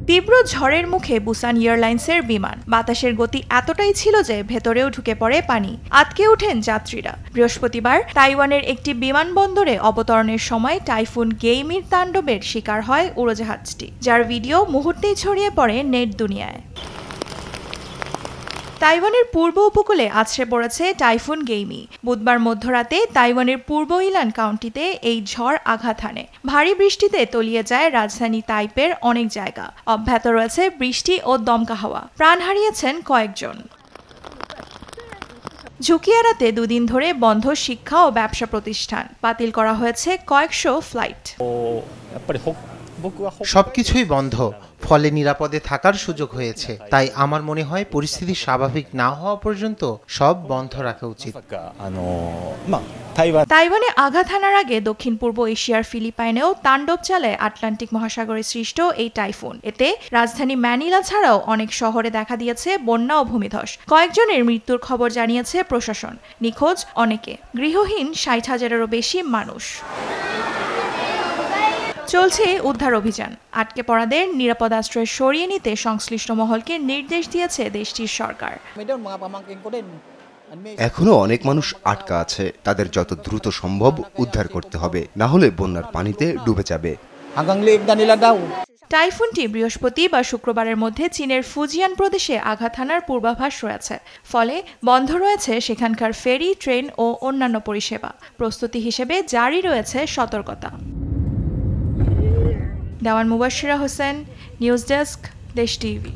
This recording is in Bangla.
তীব্র ঝড়ের মুখে বুসান এয়ারলাইন্সের বিমান। বাতাসের গতি এতটাই ছিল যে ভেতরেও ঢুকে পড়ে পানি। আটকে ওঠেন যাত্রীরা। বৃহস্পতিবার তাইওয়ানের একটি বিমানবন্দরে অবতরণের সময় টাইফুন গেইমির তাণ্ডবের শিকার হয় উড়োজাহাজটি, যার ভিডিও মুহূর্তেই ছড়িয়ে পড়ে নেট দুনিয়ায়। তাইওয়ানের পূর্ব উপকূলে আছড়ে পড়েছে টাইফুন গেইমি। বুধবার মধ্যরাতে তাইওয়ানের পূর্ব ইলান কাউন্টিতে এই ঝড় আঘাত হানে। ভারী বৃষ্টিতে তলিয়ে যায় রাজধানী তাইপের অনেক জায়গা। অব্যাহত রয়েছে বৃষ্টি ও দমকা হাওয়া। প্রাণ হারিয়েছেন কয়েকজন। ঝুঁকি এড়াতে দুদিন ধরে বন্ধ শিক্ষা ও ব্যবসা প্রতিষ্ঠান। বাতিল করা হয়েছে কয়েকশো ফ্লাইট। সবকিছুই বন্ধ, ফলে নিরাপদে থাকার সুযোগ হয়েছে। তাই আমার মনে হয় পরিস্থিতি স্বাভাবিক না হওয়া পর্যন্ত সব বন্ধ রাখা উচিত। তাইওয়ানে আঘাত হানার আগে দক্ষিণ পূর্ব এশিয়ার ফিলিপাইনেও তাণ্ডব চালায় আটলান্টিক মহাসাগরে সৃষ্ট এই টাইফুন। এতে রাজধানী ম্যানিলা ছাড়াও অনেক শহরে দেখা দিয়েছে বন্যা ও ভূমিধস। কয়েকজনের মৃত্যুর খবর জানিয়েছে প্রশাসন। নিখোঁজ অনেকে। গৃহহীন 60,000-এরও বেশি মানুষ। চলছে উদ্ধার অভিযান। আটকে পড়াদের নিরাপদ আশ্রয়ে সরিয়ে নিতে সংশ্লিষ্ট মহলকে নির্দেশ দিয়েছে দেশটির সরকার। এখনো অনেক মানুষ আটকা আছে, তাদের যত দ্রুত সম্ভব উদ্ধার করতে হবে, না হলে বন্যার পানিতে ডুবে যাবে। টাইফুনটি বৃহস্পতি বা শুক্রবারের মধ্যে চীনের ফুজিয়ান প্রদেশে আঘাত হানার পূর্বাভাস রয়েছে। ফলে বন্ধ রয়েছে সেখানকার ফেরি, ট্রেন ও অন্যান্য পরিষেবা। প্রস্তুতি হিসেবে জারি রয়েছে সতর্কতা। দেওয়ান মুবাশশিরা হোসেন, নিউজ ডেস্ক, দেশ টিভি।